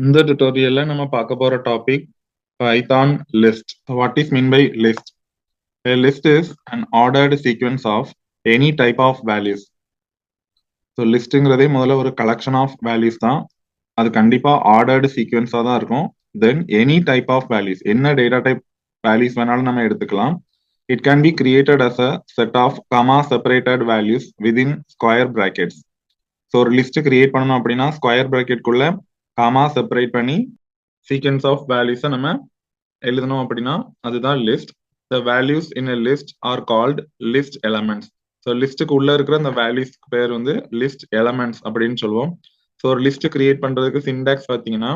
இந்த tutorialல நம்ம பார்க்க போற topic Python list. So what is mean by list? A list is an ordered sequence of any type of values. So லிஸ்ட்ங்கிறதே முதல்ல ஒரு collection of values தான். அது கண்டிப்பா ஆர்டர்டு சீக்வன்ஸா தான் இருக்கும். Then any type of values, என்ன டேட்டா டைப் வேல்யூஸ் வேணாலும் நம்ம எடுத்துக்கலாம். It can be created as a set of comma separated values within square brackets. So ஒரு லிஸ்ட் கிரியேட் பண்ணணும் அப்படின்னா ஸ்கொயர் பிராக்கெட்குள்ள கமா செப்பரேட் பண்ணி சீக்வன்ஸ் ஆஃப் வேல்யூஸை நம்ம எழுதணும் அப்படின்னா அதுதான் list. The values in a list are called list elements. So லிஸ்ட்டுக்கு உள்ள இருக்கிற அந்த வேல்யூஸ்க்கு பேர் வந்து லிஸ்ட் எலமெண்ட்ஸ் அப்படின்னு சொல்லுவோம். ஸோ ஒரு லிஸ்ட் கிரியேட் பண்றதுக்கு சின்டாக்ஸ் பார்த்தீங்கன்னா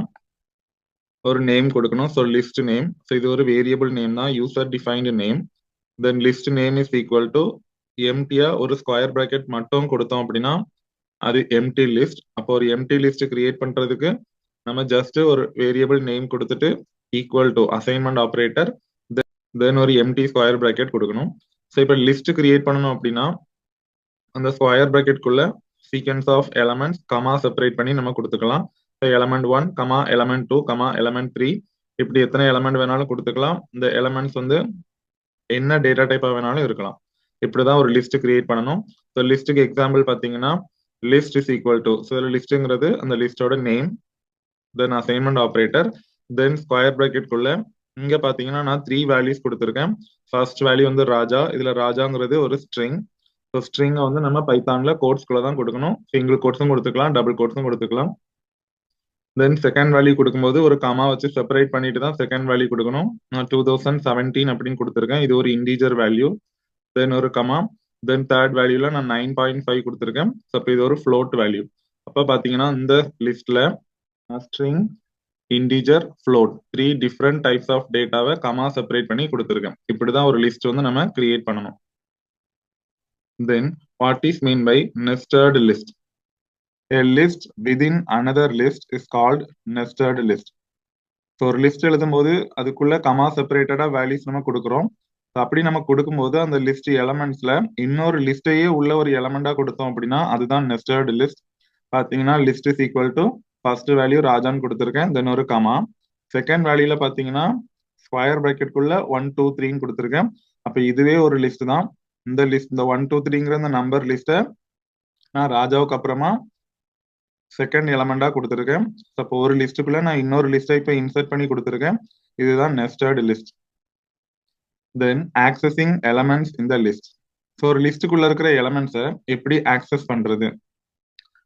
ஒரு நேம் கொடுக்கணும். So list name. ஸோ இது ஒரு வேரியபிள் நேம் தான், user defined name. Then list name is equal to எம்டியா ஒரு ஸ்கொயர் பிராக்கெட் மட்டும் கொடுத்தோம் அப்படின்னா அது எம்டி லிஸ்ட். அப்போ ஒரு எம்டி லிஸ்ட் கிரியேட் பண்றதுக்கு நம்ம ஜஸ்ட் ஒரு வேரியபிள் நேம் கொடுத்துட்டு equal to assignment operator then ஒரு எம்டி ஸ்கொயர் பிராக்கெட் கொடுக்கணும். ஸோ இப்போ லிஸ்ட் கிரியேட் பண்ணணும் அப்படின்னா அந்த ஸ்கொயர் பிராக்கெட்குள்ள sequence of elements comma separate பண்ணி நம்ம கொடுத்துக்கலாம். Element 1 comma element 2 comma element 3 இப்படி எத்தனை எலமெண்ட் வேணாலும் கொடுத்துக்கலாம். இந்த எலமெண்ட்ஸ் வந்து என்ன டேட்டா டைப்பா வேணாலும் இருக்கலாம். இப்படிதான் ஒரு லிஸ்ட் கிரியேட் பண்ணணும். ஸோ லிஸ்ட்டுக்கு எக்ஸாம்பிள் பார்த்தீங்கன்னா list is equal to, so லிஸ்ட்டுங்கிறது அந்த லிஸ்டோட name then assignment operator then square பிராக்கெட்குள்ள இங்க பாத்தீங்கன்னா நான் 3 வேல்யூஸ் கொடுத்துருக்கேன். ஃபர்ஸ்ட் வேல்யூ வந்து ராஜா. இதுல ராஜாங்கிறது ஒரு ஸ்ட்ரிங். ஸோ ஸ்ட்ரிங்கை வந்து நம்ம பைத்தான்ல கோட்ஸ்குள்ள தான் கொடுக்கணும். சிங்கிள் கோட்ஸும் கொடுத்துக்கலாம், டபுள் கோட்ஸும் கொடுத்துக்கலாம். தென் செகண்ட் வேல்யூ கொடுக்கும்போது ஒரு கமா வச்சு செப்பரேட் பண்ணிட்டு தான் செகண்ட் வேல்யூ கொடுக்கணும். நான் 2017 அப்படின்னு கொடுத்துருக்கேன். இது ஒரு இன்டீஜர் வேல்யூ. தென் ஒரு கமா தென் தேர்ட் வேல்யூல நான் 9.5 கொடுத்துருக்கேன். ஸோ இப்போ இது ஒரு ஃப்ளோட் வேல்யூ. அப்போ பாத்தீங்கன்னா இந்த லிஸ்ட்ல string integer float 3 different types of டேட்டாவை கமா செப்பரேட் பண்ணி கொடுத்துருக்கேன். இப்படிதான் ஒரு லிஸ்ட் வந்து நம்ம கிரியேட் பண்ணணும். Then what is mean by nested list? A list within another list is called nested list. So ஒரு லிஸ்ட் எழுதும்போது அதுக்குள்ள கமா செப்பரேட்டடா வேல்யூஸ் நம்ம கொடுக்குறோம். அப்படி நம்ம கொடுக்கும்போது அந்த லிஸ்ட் எலமெண்ட்ஸ்ல இன்னொரு லிஸ்டையே உள்ள ஒரு எலமெண்டா கொடுத்தோம் அப்படின்னா அதுதான் நெஸ்டட் லிஸ்ட். பாத்தீங்கன்னா list is equal to first value ராஜான்னு கொடுத்துருக்கேன், தென் ஒரு கமா. செகண்ட் வேல்யூல பாத்தீங்கன்னா ஸ்கொயர் பிராக்கெட்குள்ள 1 2 3 கொடுத்துருக்கேன். அப்ப இதுவே ஒரு லிஸ்ட் தான். இந்த லிஸ்ட் இந்த 1 2 3ங்கிற இந்த நம்பர் லிஸ்ட்டை நான் ராஜாவுக்கு அப்புறமா செகண்ட் எலமெண்டா கொடுத்துருக்கேன். அப்போ ஒரு லிஸ்ட்டுக்குள்ள நான் இன்னொரு லிஸ்ட்டை இப்போ இன்சர்ட் பண்ணி கொடுத்துருக்கேன். இதுதான் நெஸ்டட் லிஸ்ட். தென் ஆக்சஸிங் எலமெண்ட்ஸ் இந்த லிஸ்ட். ஸோ ஒரு லிஸ்ட்டுக்குள்ள இருக்கிற எலமெண்ட்ஸை எப்படி ஆக்சஸ் பண்றது?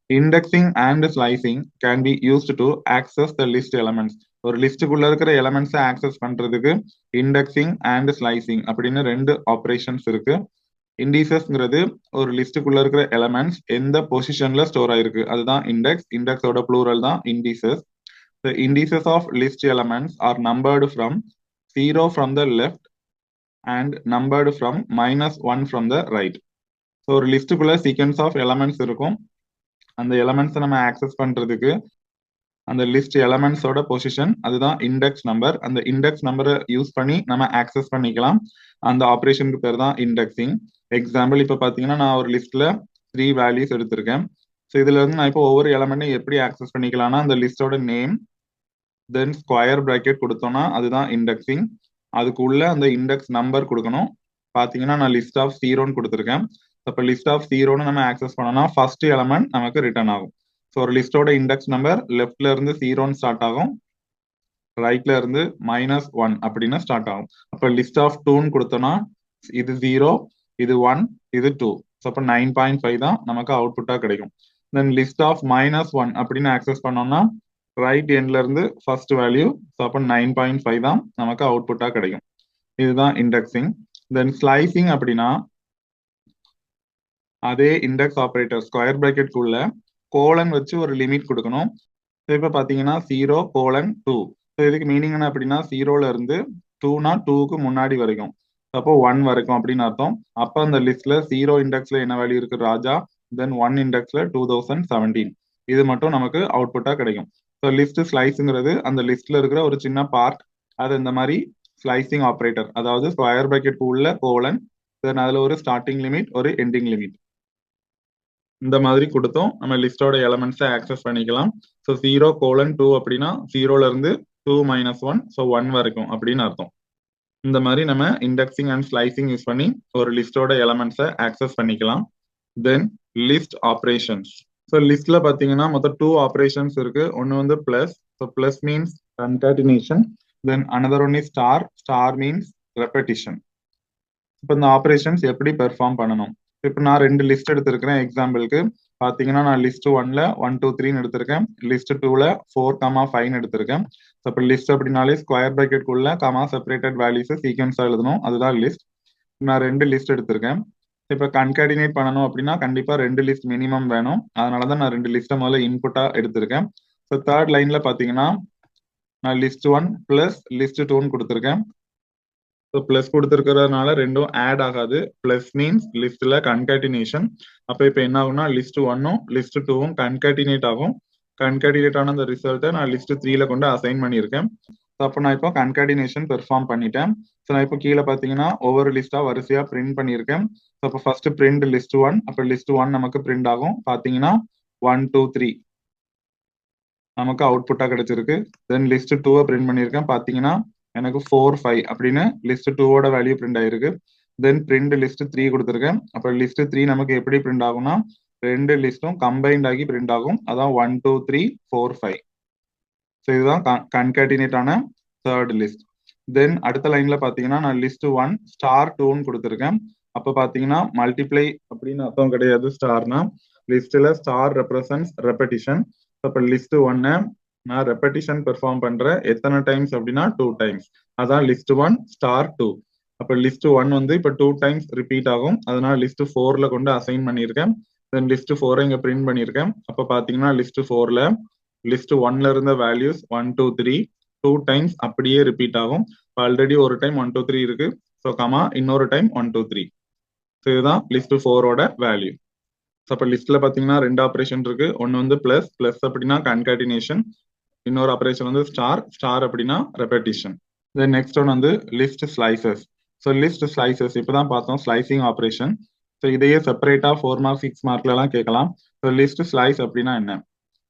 Indexing and slicing can be used to access the list elements. ஒரு லிஸ்ட்டுக்குள்ள இருக்கிற எலமெண்ட்ஸை ஆக்சஸ் பண்றதுக்கு இண்டெக்ஸிங் அண்ட் ஸ்லைசிங் அப்படின்னு 2 ஆப்ரேஷன்ஸ் இருக்கு. இண்டிசஸ்ங்கிறது ஒரு லிஸ்ட்டுக்குள்ள இருக்கிற எலமெண்ட்ஸ் எந்த பொசிஷன்ல ஸ்டோர் ஆயிருக்கு அதுதான் இண்டெக்ஸ். இண்டெக்ஸோட ப்ளூரல் தான் indices. The indices of list elements are numbered from 0 from the left and numbered from -1 from the right. So ஒரு லிஸ்ட்டுக்குள்ள சீக்வன்ஸ் ஆஃப் எலமெண்ட்ஸ் இருக்கும். அந்த எலமெண்ட்ஸை நம்ம ஆக்சஸ் பண்றதுக்கு அந்த லிஸ்ட் எலமெண்ட்ஸோட பொசிஷன் அதுதான் இண்டெக்ஸ் நம்பர். அந்த இண்டெக்ஸ் நம்பரை யூஸ் பண்ணி நம்ம ஆக்சஸ் பண்ணிக்கலாம். அந்த ஆப்ரேஷனுக்கு பேர் தான் இண்டெக்ஸிங். எக்ஸாம்பிள் இப்போ பார்த்தீங்கன்னா நான் ஒரு லிஸ்ட்ல 3 வேல்யூஸ் எடுத்திருக்கேன். ஸோ இதுல இருந்து நான் இப்போ ஒவ்வொரு எலமெண்ட்டையும் எப்படி ஆக்சஸ் பண்ணிக்கலாம்னா அந்த லிஸ்டோட நேம் தென் ஸ்கொயர் பிராக்கெட் கொடுத்தோம்னா அதுதான் இண்டெக்ஸிங். அதுக்கு உள்ள அந்த இண்டெக்ஸ் நம்பர் கொடுக்கணும். பார்த்தீங்கன்னா நான் லிஸ்ட் ஆஃப் 0ன்னு கொடுத்துருக்கேன். அப்போ லிஸ்ட் ஆஃப் 0ன்னு நம்ம ஆக்சஸ் பண்ணோம்னா ஃபர்ஸ்ட் எலமெண்ட் நமக்கு ரிட்டர்ன் ஆகும். ஸோ ஒரு லிஸ்டோட இண்டெக்ஸ் நம்பர் லெஃப்ட்ல இருந்து 0ன்னு ஸ்டார்ட் ஆகும், ரைட்ல இருந்து -1 அப்படின்னு ஸ்டார்ட் ஆகும். அப்போ லிஸ்ட் ஆஃப் 2ன்னு கொடுத்தோம்னா இது 0, இது 1, இது 2. ஸோ அப்போ 9.5 தான் நமக்கு அவுட்புட்டா கிடைக்கும். தென் லிஸ்ட் ஆஃப் -1 அப்படின்னு ஆக்சஸ் பண்ணோம்னா ரைட் எண்ட்ல இருந்து ஃபர்ஸ்ட் வேல்யூ. ஸோ அப்போ 9.5 தான் நமக்கு அவுட்புட்டா கிடைக்கும். இதுதான் இண்டெக்ஸிங். தென் ஸ்லைசிங் அப்படின்னா அதே இண்டெக்ஸ் ஆப்ரேட்டர் ஸ்கொயர் பிராக்கெட்குள்ள கோலன் வச்சு ஒரு லிமிட் கொடுக்கணும். இப்போ பார்த்தீங்கன்னா 0:2. ஸோ இதுக்கு மீனிங் என்ன அப்படின்னா 0ல இருந்து 2னா 2க்கு முன்னாடி வரைக்கும், அப்போ 1 வரைக்கும் அப்படின்னு அர்த்தம். அப்போ அந்த லிஸ்ட்ல 0 இண்டெக்ஸ்ல என்ன வேல்யூ இருக்கு ராஜா, தென் 1 இண்டெக்ஸ்ல 2017. இது மட்டும் நமக்கு அவுட்புட்டா கிடைக்கும். ஸோ லிஸ்ட் ஸ்லைஸுங்கிறது அந்த லிஸ்ட்ல இருக்கிற ஒரு சின்ன பார்ட். அது இந்த மாதிரி ஸ்லைசிங் ஆப்ரேட்டர், அதாவது ஸ்கொயர் பிராக்கெட் உள்ள கோலன் தென் அதுல ஒரு ஸ்டார்டிங் லிமிட் ஒரு எண்டிங் லிமிட். இந்த மாதிரி கொடுத்தோம் நம்ம லிஸ்டோட எலமெண்ட்ஸை ஆக்சஸ் பண்ணிக்கலாம். ஸோ 0:2 அப்படின்னா 0ல இருந்து 2 - 1 ஸோ 1 வரைக்கும் அப்படின்னு அர்த்தம். இந்த மாதிரி நம்ம இண்டெக்ஸிங் அண்ட் ஸ்லைசிங் யூஸ் பண்ணி ஒரு லிஸ்டோட எலமெண்ட்ஸை ஆக்சஸ் பண்ணிக்கலாம். தென் லிஸ்ட் ஆப்ரேஷன்ஸ். ஸோ லிஸ்ட்ல பார்த்தீங்கன்னா மொத்தம் 2 ஆப்ரேஷன்ஸ் இருக்கு. ஒன்று வந்து plus. So plus means concatenation. Then another one is star. Star means repetition. இப்போ இந்த ஆப்ரேஷன்ஸ் எப்படி பெர்ஃபார்ம் பண்ணணும்? இப்போ நான் 2 லிஸ்ட் எடுத்திருக்கிறேன். எக்ஸாம்பிளுக்கு பார்த்தீங்கன்னா நான் லிஸ்ட் 1ல 1 2 3 எடுத்திருக்கேன். லிஸ்ட் 2ல 4, 5 எடுத்திருக்கேன். ஸோ இப்போ லிஸ்ட் அப்படின்னாலே ஸ்கொயர் பிராக்கெட்குள்ள கமா செப்பரேட்டட் வேல்யூஸ் சீக்வன்ஸாக எழுதணும். அதுதான் லிஸ்ட். நான் 2 லிஸ்ட் எடுத்திருக்கேன். இப்போ கன்கார்டினேட் பண்ணணும் அப்படின்னா கண்டிப்பா 2 லிஸ்ட் மினிமம் வேணும். அதனாலதான் நான் 2 லிஸ்ட்டை முதல்ல இன்புட்டா எடுத்திருக்கேன். ஸோ தேர்ட் லைன்ல பாத்தீங்கன்னா நான் லிஸ்ட் 1 பிளஸ் லிஸ்ட் 2ன்னு கொடுத்துருக்கேன். ஸோ பிளஸ் கொடுத்துருக்கிறதுனால ரெண்டும் ஆட் ஆகாது. பிளஸ் மீன்ஸ் லிஸ்ட்ல கன்கார்டினேஷன். அப்போ இப்போ என்ன ஆகும்னா லிஸ்ட் 1ம் லிஸ்ட் 2வும் கன்கார்டினேட் ஆகும். கன்கார்டினேட் ஆன அந்த ரிசல்ட்டை நான் லிஸ்ட் 3ல கொண்டு அசைன் பண்ணியிருக்கேன். ஸோ அப்போ நான் இப்போ கன்கார்டினேஷன் பெர்ஃபார்ம் பண்ணிட்டேன். ஸோ நான் இப்போ கீழே பார்த்தீங்கன்னா ஒவ்வொரு லிஸ்டா வரிசையா பிரிண்ட் பண்ணியிருக்கேன். ஸோ அப்போ ஃபர்ஸ்ட் பிரிண்ட் லிஸ்ட் 1. அப்போ லிஸ்ட் 1 நமக்கு பிரிண்ட் ஆகும். பார்த்தீங்கன்னா 1 2 3 நமக்கு அவுட்புட்டா கிடைச்சிருக்கு. தென் லிஸ்ட் 2வை பிரிண்ட் பண்ணியிருக்கேன். பார்த்தீங்கன்னா எனக்கு 4 5 அப்படின்னு லிஸ்ட் 2வோட வேல்யூ பிரிண்ட் ஆயிருக்கு. தென் பிரிண்ட் லிஸ்ட் 3 கொடுத்துருக்கேன். அப்போ லிஸ்ட் 3 நமக்கு எப்படி பிரிண்ட் ஆகும்னா 2 லிஸ்ட்டும் கம்பைன்ட் ஆகி பிரிண்ட் ஆகும். அதான் 1 2 3 4 5. ஸோ இதுதான் கன்கார்டினேட் ஆன தேர்ட் லிஸ்ட். தென் அடுத்த லைன்ல பாத்தீங்கன்னா நான் லிஸ்ட் 1 ஸ்டார் 2ன்னு கொடுத்துருக்கேன். அப்ப பாத்தீங்கன்னா மல்டிப்ளை அப்படின்னு அர்த்தம் கிடையாது. ஸ்டார்னா லிஸ்ட்ல ஸ்டார் ரெப்ரசன்ஸ் ரெப்படிஷன். அப்ப லிஸ்ட் 1 நான் ரெப்படிஷன் பெர்ஃபார்ம் பண்றேன். எத்தனை டைம்ஸ் அப்படின்னா 2 டைம்ஸ். அதான் லிஸ்ட் 1 ஸ்டார் 2. அப்ப லிஸ்ட் 1 வந்து இப்ப 2 டைம்ஸ் ரிப்பீட் ஆகும். அதனால லிஸ்ட் 4ல கொண்டு அசைன் பண்ணியிருக்கேன். தென் லிஸ்ட் 4 இங்க பிரிண்ட் பண்ணியிருக்கேன். அப்ப பாத்தீங்கன்னா லிஸ்ட் 4ல லிஸ்ட் 1ல இருந்த வேல்யூஸ் 1 2 3 2 டைம்ஸ் அப்படியே ரிப்பீட் ஆகும். ஆல்ரெடி ஒரு டைம் 1 2 3 இருக்கு. ஸோ கமா இன்னொரு டைம் 1 2 3. ஸோ இதுதான் லிஸ்ட் 4ஓட வேல்யூ. ஸோ அப்போ லிஸ்ட்ல பார்த்தீங்கன்னா 2 ஆப்ரேஷன் இருக்கு. ஒன்று வந்து பிளஸ். பிளஸ் அப்படின்னா கன்கார்டினேஷன். இன்னொரு ஆப்ரேஷன் வந்து ஸ்டார். ஸ்டார் அப்படின்னா ரெப்படிஷன். தென் நெக்ஸ்ட் ஒன் வந்து list slices. So list slices இப்போதான் பார்த்தோம் ஸ்லைசிங் ஆப்ரேஷன். ஸோ இதையே செப்பரேட்டா 4 மார்க் 6 மார்க்லாம் கேட்கலாம். ஸோ லிஸ்ட் ஸ்லைஸ் அப்படின்னா என்ன?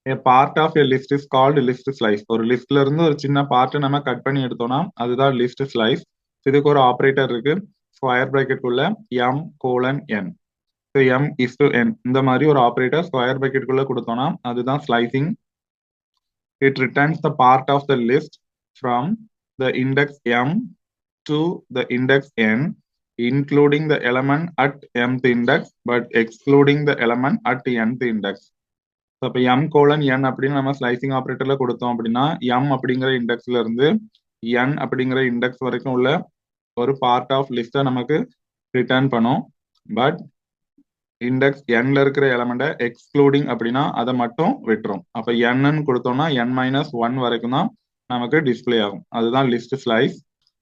A part of a list is called list slice. ஒரு லிஸ்ட்ல இருந்து ஒரு சின்ன பார்ட் நம்ம கட் பண்ணி எடுத்தோம்னா அதுதான் லிஸ்ட் ஸ்லைஸ். இதுக்கு ஒரு ஆப்ரேட்டர் இருக்கு. ஸ்கொயர் பிராக்கெட் உள்ள m:n. ஸோ m:n இந்த மாதிரி ஒரு ஆப்ரேட்டர் ஸ்கொயர் பிராக்கெட் குள்ள கொடுத்தோம்னா அதுதான் slicing. It returns the part of the list from the index m to the index n, including the element at mth index but excluding the element at nth index. அப்ப m:n அப்படின்னு நம்ம slicing ஆப்ரேட்டர்ல கொடுத்தோம் அப்படின்னா m அப்படிங்கிற இண்டெக்ஸ்ல இருந்து n அப்படிங்கிற index வரைக்கும் உள்ள ஒரு பார்ட் ஆஃப் லிஸ்ட நமக்கு ரிட்டர்ன் பண்ணும். பட் இண்டெக்ஸ் nல இருக்கிற எலமெண்ட்டை எக்ஸ்க்ளூடிங் அப்படின்னா அதை மட்டும் விட்டுரும். அப்ப n கொடுத்தோம்னா n-1 வரைக்கும் தான் நமக்கு டிஸ்பிளே ஆகும். அதுதான் லிஸ்ட் ஸ்லைஸ்.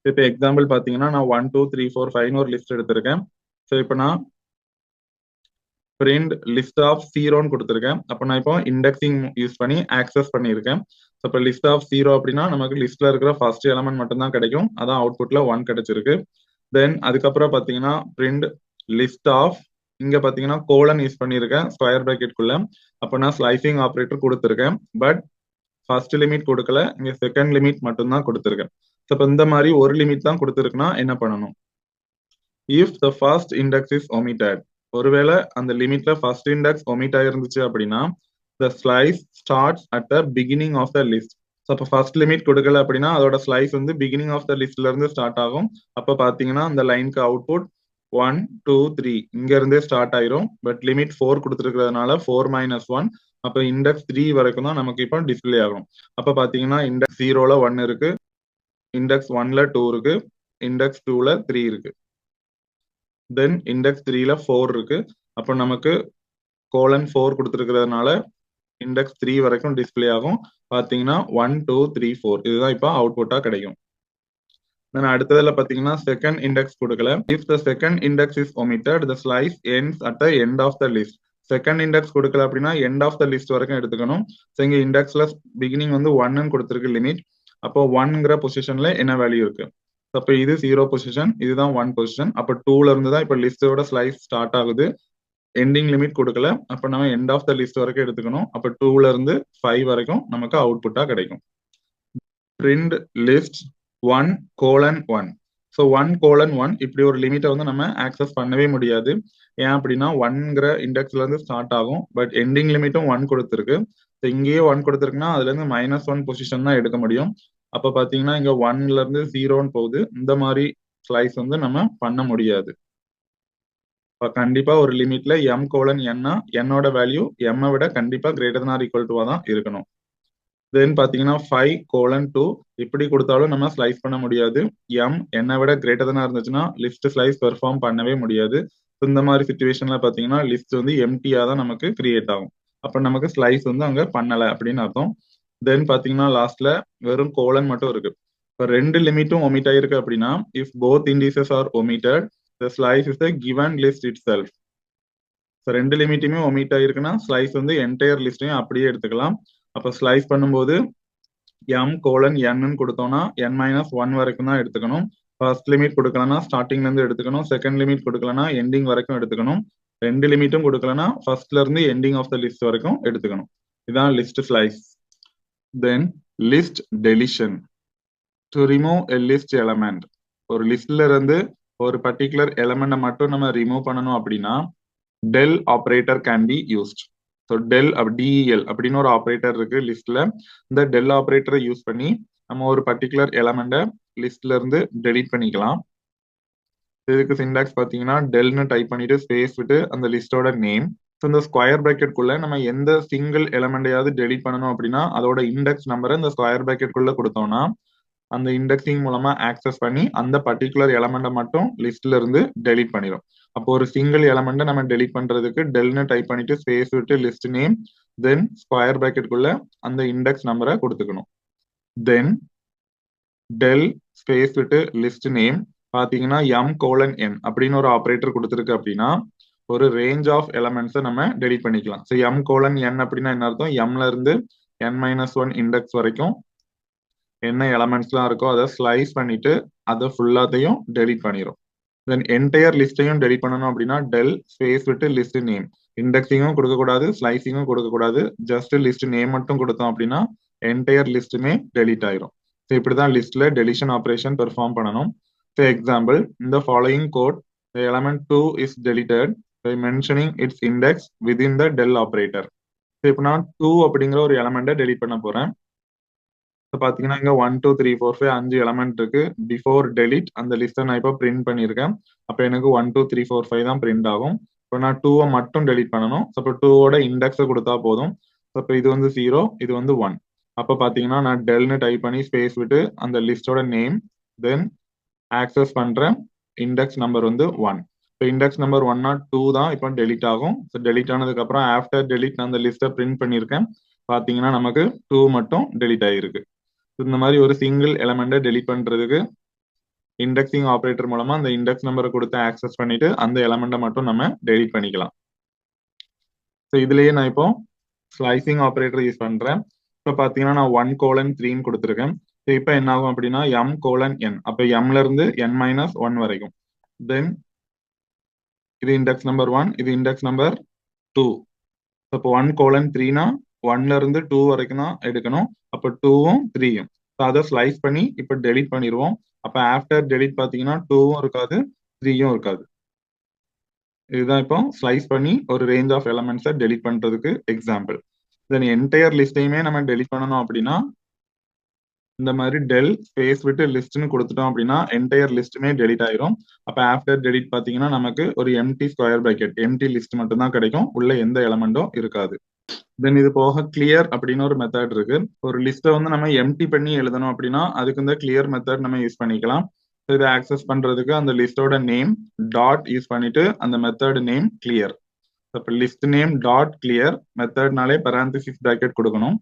இப்போ எக்ஸாம்பிள் பாத்தீங்கன்னா நான் 1 2 3 4 5 ஒரு லிஸ்ட் எடுத்திருக்கேன். ஸோ இப்போ நான் பிரிண்ட் லிஸ்ட் ஆஃப் 0ன்னு கொடுத்துருக்கேன். அப்போ நான் இப்போ இண்டெக்ஸிங் யூஸ் பண்ணி ஆக்சஸ் பண்ணியிருக்கேன். ஸோ இப்போ லிஸ்ட் ஆஃப் 0 அப்படின்னா நமக்கு லிஸ்ட்ல இருக்கிற ஃபர்ஸ்ட் எலமெண்ட் மட்டும் தான் கிடைக்கும். அதான் அவுட்புட்ல 1 கிடைச்சிருக்கு. தென் அதுக்கப்புறம் பார்த்தீங்கன்னா பிரிண்ட் லிஸ்ட் ஆஃப் இங்க பார்த்தீங்கன்னா கோலன் யூஸ் பண்ணியிருக்கேன் ஸ்கொயர் பிராக்கெட்குள்ள. அப்போ நான் ஸ்லைசிங் ஆப்ரேட்டர் கொடுத்துருக்கேன். பட் ஃபர்ஸ்ட் லிமிட் கொடுக்கல. இங்க செகண்ட் லிமிட் மட்டும் தான் கொடுத்துருக்கேன். ஸோ இப்போ இந்த மாதிரி ஒரு லிமிட் தான் கொடுத்துருக்குன்னா என்ன பண்ணணும்? If the first index is omitted. ஒருவேளை அந்த லிமிட்ல ஃபர்ஸ்ட் இண்டெக்ஸ் ஒமிட் ஆயிருந்துச்சு அப்படின்னா the slice starts at the beginning of the list. So அப்போ ஃபர்ஸ்ட் லிமிட் கொடுக்கல அப்படின்னா அதோட ஸ்லைஸ் வந்து பிகினிங் ஆஃப் த லிஸ்ட்ல இருந்து ஸ்டார்ட் ஆகும். அப்போ பாத்தீங்கன்னா அந்த லைனுக்கு அவுட்புட் 1 2 3 இங்க இருந்தே ஸ்டார்ட் ஆயிரும். But limit 4 கொடுத்துருக்கிறதுனால 4 - 1. அப்போ இண்டெக்ஸ் 3 வரைக்கும் தான் நமக்கு இப்போ டிஸ்பிளே ஆகும். அப்போ பாத்தீங்கன்னா இண்டெக்ஸ் 0ல 1 இருக்கு, இண்டெக்ஸ் 1ல 2 இருக்கு, இண்டெக்ஸ் 2ல 3 இருக்கு, தென் இண்டெக்ஸ் 3ல 4 இருக்கு. அப்போ நமக்கு கோலன் 4 கொடுத்துருக்கிறதுனால இண்டெக்ஸ் 3 வரைக்கும் டிஸ்பிளே ஆகும். பாத்தீங்கன்னா 1 2 3 4 இதுதான் இப்போ அவுட்புட்டா கிடைக்கும். தென் அடுத்ததுல பாத்தீங்கன்னா செகண்ட் இண்டெக்ஸ் கொடுக்கல. If the second index is omitted, the slice ends at the end of the list. Second index கொடுக்கல அப்படின்னா எண்ட் ஆஃப் த லிஸ்ட் வரைக்கும் எடுத்துக்கணும். ஸோ இங்க இண்டெக்ஸ்ல பிகினிங் வந்து 1ன்னு கொடுத்துருக்கு லிமிட். அப்போ 1ங்கிற பொசிஷன்ல என்ன வேல்யூ இருக்கு? அப்போ இது 0 பொசிஷன், இதுதான் 1 பொசிஷன். அப்போ 2ல இருந்து தான் இப்போ லிஸ்டோட ஸ்லைஸ் ஸ்டார்ட் ஆகுது. எண்டிங் லிமிட் கொடுக்கல, அப்ப நம்ம எண்ட் ஆஃப் த லிஸ்ட் வரைக்கும் எடுத்துக்கணும். அப்ப 2ல இருந்து 5 வரைக்கும் நமக்கு அவுட்புட்டா கிடைக்கும். Print list 1:1. ஸோ 1:1 இப்படி ஒரு லிமிட்டை வந்து நம்ம ஆக்சஸ் பண்ணவே முடியாது. ஏன் அப்படின்னா 1ங்கிற இண்டெக்ஸ்ல இருந்து ஸ்டார்ட் ஆகும், பட் எண்டிங் லிமிட்டும் 1 கொடுத்துருக்கு. ஸோ இங்கேயே 1 கொடுத்துருக்குன்னா அதுல இருந்து -1 பொசிஷன் தான் எடுக்க முடியும். அப்ப பாத்தீங்கன்னா இங்க 1ல இருந்து 0ன்னு போகுது. இந்த மாதிரி ஸ்லைஸ் வந்து நம்ம பண்ண முடியாது. இப்போ கண்டிப்பா ஒரு லிமிட்ல m:n என்னோட வேல்யூ m விட கண்டிப்பா greater than or equal to தான் இருக்கணும். தென் பாத்தீங்கன்னா 5:2 இப்படி கொடுத்தாலும் நம்ம ஸ்லைஸ் பண்ண முடியாது. m என்னை விட கிரேட்டர் than இருந்துச்சுன்னா லிஸ்ட் ஸ்லைஸ் பெர்ஃபார்ம் பண்ணவே முடியாது. இந்த மாதிரி சுச்சுவேஷன்ல பாத்தீங்கன்னா லிஸ்ட் வந்து எம்டியா தான் நமக்கு கிரியேட் ஆகும். அப்ப நமக்கு ஸ்லைஸ் வந்து அங்க பண்ணல அப்படின்னு அர்த்தம். தென் பாத்தீங்கன்னா லாஸ்ட்ல வெறும் கோலன் மட்டும் இருக்கு. இப்போ 2 லிமிட்டும் ஒமிட் ஆயிருக்கு அப்படின்னா if both indices are omitted the slice is the given list itself. So 2 லிமிட்டுமே ஒமிட் ஆயிருக்குன்னா ஸ்லைஸ் வந்து என்டையர் லிஸ்டையும் அப்படியே எடுத்துக்கலாம். அப்போ ஸ்லைஸ் பண்ணும்போது m:n கொடுத்தோம்னா n-1 வரைக்கும் தான் எடுத்துக்கணும். ஃபர்ஸ்ட் லிமிட் கொடுக்கலன்னா ஸ்டார்டிங்ல இருந்து எடுத்துக்கணும். செகண்ட் லிமிட் கொடுக்கலன்னா எண்டிங் வரைக்கும் எடுத்துக்கணும். 2 லிமிட்டும் கொடுக்கலன்னா ஃபர்ஸ்ட்ல இருந்து எண்டிங் ஆஃப் த லிஸ்ட் வரைக்கும் எடுத்துக்கணும். இதான் list slice. Then list deletion. To remove a list element. ஒரு லிஸ்ட்ல இருந்து ஒரு பர்டிகுலர் எலமெண்ட்டை மட்டும் நம்ம ரிமூவ் பண்ணணும் அப்படின்னா del operator can be used. So del DL அப்படின்னு ஒரு ஆப்ரேட்டர் இருக்கு லிஸ்ட்ல. இந்த டெல் ஆப்ரேட்டரை யூஸ் பண்ணி நம்ம ஒரு பர்டிகுலர் எலமெண்ட்டை லிஸ்ட்ல இருந்து டெலீட் பண்ணிக்கலாம். இதுக்கு சிண்டாக்ஸ் பார்த்தீங்கன்னா டெல்னு டைப் பண்ணிட்டு ஸ்பேஸ் விட்டு அந்த லிஸ்டோட நேம். ஸோ இந்த ஸ்கொயர் பிராக்கெட்குள்ள நம்ம எந்த சிங்கிள் எலமெண்ட்டையாவது டெலீட் பண்ணணும் அப்படின்னா அதோட இண்டெக்ஸ் நம்பரை இந்த ஸ்கொயர் பிராக்கெட்குள்ள கொடுத்தோம்னா அந்த இண்டெக்ஸிங் மூலமா ஆக்சஸ் பண்ணி அந்த பர்டிகுலர் எலமெண்ட்டை மட்டும் லிஸ்ட்ல இருந்து டெலீட் பண்ணிடும். அப்போ ஒரு சிங்கிள் எலமெண்ட்டை நம்ம டெலீட் பண்றதுக்கு டெல்னு டைப் பண்ணிட்டு ஸ்பேஸ் விட்டு லிஸ்ட் நேம் தென் ஸ்கொயர் பிராக்கெட்குள்ள அந்த இண்டெக்ஸ் நம்பரை கொடுத்துக்கணும். தென் டெல் ஸ்பேஸ் விட்டு லிஸ்ட் நேம் பாத்தீங்கன்னா m:n அப்படின்னு ஒரு ஆப்ரேட்டர் கொடுத்துருக்கு அப்படின்னா ஒரு ரேஞ்ச் ஆஃப் எலமெண்ட்ஸை நம்ம டெலீட் பண்ணிக்கலாம். ஸோ m:n அப்படின்னா என்ன அர்த்தம்? mல இருந்து n-1 இண்டெக்ஸ் வரைக்கும் என்ன எலமெண்ட்ஸ்லாம் இருக்கோ அதை ஸ்லைஸ் பண்ணிட்டு அதை ஃபுல்லாத்தையும் டெலீட் பண்ணிடும். தென் என்டையர் லிஸ்டையும் டெலீட் பண்ணணும் அப்படின்னா டெல் ஸ்பேஸ் விட்டு லிஸ்ட் நேம். இண்டெக்ஸிங்கும் கொடுக்கக்கூடாது, ஸ்லைசிங்கும் கொடுக்கக்கூடாது, ஜஸ்ட் லிஸ்ட் நேம் மட்டும் கொடுத்தோம் அப்படின்னா என்டையர் லிஸ்ட்டுமே டெலீட் ஆயிரும். ஸோ இப்படிதான் லிஸ்ட்ல டெலிஷன் ஆப்ரேஷன் பெர்ஃபார்ம் பண்ணணும். ஃபார் எக்ஸாம்பிள் இந்த following code the element 2 is deleted by mentioning its index within the del operator. So இப்போ நான் 2 அப்படிங்கிற ஒரு எலமெண்ட்டை டெலீட் பண்ண போறேன். பாத்தீங்கன்னா இங்க 1 2 3 4 5 5 எலமெண்ட் இருக்கு. பிஃபோர் டெலிட் அந்த லிஸ்ட்டை நான் இப்போ பிரிண்ட் பண்ணியிருக்கேன். அப்போ எனக்கு 1 2 3 4 5 தான் பிரிண்ட் ஆகும். இப்போ நான் 2 மட்டும் டெலிட் பண்ணணும். அப்போ 2ஓட இண்டெக்ஸை கொடுத்தா போதும். அப்போ இது வந்து 0, இது வந்து 1. அப்போ பாத்தீங்கன்னா நான் டெல்னு டைப் பண்ணி ஸ்பேஸ் விட்டு அந்த லிஸ்டோட நேம் தென் ஆக்சஸ் பண்றேன். இண்டெக்ஸ் நம்பர் வந்து 1. இப்போ இண்டெக்ஸ் நம்பர் 102 தான் இப்போ டெலிட் ஆகும். ஸோ டெலிட் ஆனதுக்கு அப்புறம் ஆஃப்டர் டெலிட் நான் அந்த லிஸ்ட்டை பிரிண்ட் பண்ணியிருக்கேன். பாத்தீங்கன்னா நமக்கு 2 மட்டும் டெலிட் ஆகிருக்கு. இந்த மாதிரி ஒரு சிங்கிள் எலமெண்ட்டை டெலீட் பண்றதுக்கு இண்டெக்ஸிங் ஆப்ரேட்டர் மூலமா அந்த இண்டெக்ஸ் நம்பரை கொடுத்து ஆக்சஸ் பண்ணிட்டு அந்த எலமெண்ட்டை மட்டும் நம்ம டெலீட் பண்ணிக்கலாம். ஸோ இதுலயே நான் இப்போ ஸ்லைசிங் ஆப்ரேட்டர் யூஸ் பண்றேன். இப்போ பாத்தீங்கன்னா நான் 1:3 கொடுத்துருக்கேன். ஸோ இப்போ என்ன ஆகும் அப்படின்னா m:n. அப்போ mல இருந்து n-1 வரைக்கும். தென் இது இண்டெக்ஸ் நம்பர் 1, இது இண்டெக்ஸ் நம்பர் 2. இப்போ 1:3னா 1ல இருந்து 2 வரைக்கும் தான் எடுக்கணும். அப்போ 2ம் 3யும் அதை ஸ்லைஸ் பண்ணி இப்போ டெலிட் பண்ணிடுவோம். அப்போ ஆஃப்டர் டெலிட் பார்த்தீங்கன்னா 2ம் இருக்காது 3யும் இருக்காது. இதுதான் இப்போ ஸ்லைஸ் பண்ணி ஒரு ரேஞ்ச் ஆஃப் எலமெண்ட்ஸை டெலிட் பண்றதுக்கு எக்ஸாம்பிள். தென் என்டையர் லிஸ்டையுமே நம்ம டெலிட் பண்ணணும் அப்படின்னா இந்த மாதிரி டெல் ஸ்பேஸ் விட்டு லிஸ்ட்னு கொடுத்துட்டோம் அப்படின்னா என்டையர் லிஸ்ட்டுமே டெலிட் ஆயிரும். அப்போ ஆஃப்டர் டெலிட் பார்த்தீங்கன்னா நமக்கு ஒரு empty square bracket empty list மட்டும் தான் கிடைக்கும், உள்ள எந்த எலமெண்ட்டும் இருக்காது. தென் இது போக கிளியர் அப்படின்னு ஒரு மெத்தட் இருக்கு. ஒரு லிஸ்ட்டை வந்து நம்ம எம்டி பண்ணி எழுதணும் அப்படின்னா அதுக்கு இந்த கிளியர் மெத்தட் நம்ம யூஸ் பண்ணிக்கலாம். இதை ஆக்சஸ் பண்றதுக்கு அந்த லிஸ்டோட நேம் டாட் யூஸ் பண்ணிட்டு அந்த மெத்தட் நேம் கிளியர். இப்போ லிஸ்ட் நேம் டாட் கிளியர் மெத்தட்னாலே பரான்திசிஸ் பிராக்கெட் கொடுக்கணும்.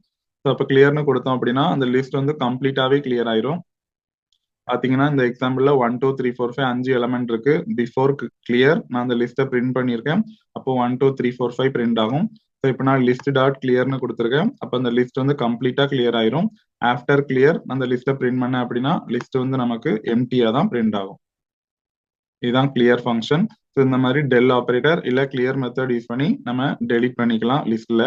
ஸோ அப்போ கிளியர்னு கொடுத்தோம் அப்படின்னா அந்த லிஸ்ட் வந்து கம்ப்ளீட்டாவே கிளியர் ஆயிரும். பாத்தீங்கன்னா இந்த எக்ஸாம்பிள்ல 1 2 3 4 5 5 எலமெண்ட் இருக்கு. பிஃபோர் கிளியர் நான் அந்த லிஸ்ட்டை பிரிண்ட் பண்ணியிருக்கேன். அப்போ 1 2 3 4 5 பிரிண்ட் ஆகும். ஸோ இப்போ நான் லிஸ்ட் டாட் கிளியர்னு கொடுத்துருக்கேன். அப்போ அந்த லிஸ்ட் வந்து கம்ப்ளீட்டா கிளியர் ஆயிரும். ஆஃப்டர் கிளியர் அந்த லிஸ்ட்டை பிரிண்ட் பண்ண அப்படின்னா லிஸ்ட் வந்து நமக்கு எம்டியா தான் பிரிண்ட் ஆகும். இதுதான் கிளியர் ஃபங்க்ஷன். ஸோ இந்த மாதிரி டெல் ஆப்ரேட்டர் இல்லை கிளியர் மெத்தட் யூஸ் பண்ணி நம்ம டெலிட் பண்ணிக்கலாம் லிஸ்ட்ல.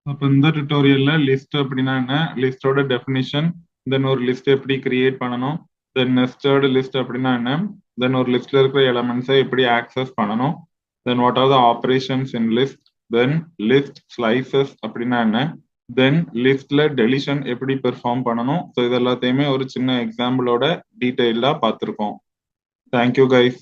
அப்போ இந்த டுட்டோரியல்ல லிஸ்ட் அப்படின்னா என்ன, லிஸ்டோட டெஃபினிஷன், தென் ஒரு லிஸ்ட் எப்படி கிரியேட் பண்ணணும், தென் நெஸ்டட் லிஸ்ட் அப்படின்னா என்ன, தென் ஒரு லிஸ்ட்ல இருக்கிற எலமெண்ட்ஸை எப்படி ஆக்சஸ் பண்ணணும், then what are the operations in list, then list slices அப்படின்னா என்ன, தென் லிஸ்ட்ல டெலிஷன் எப்படி பெர்ஃபார்ம் பண்ணணும். ஸோ இது எல்லாத்தையுமே ஒரு சின்ன எக்ஸாம்பிளோட டீட்டெயில்டா பார்த்துருக்கோம். Thank you guys.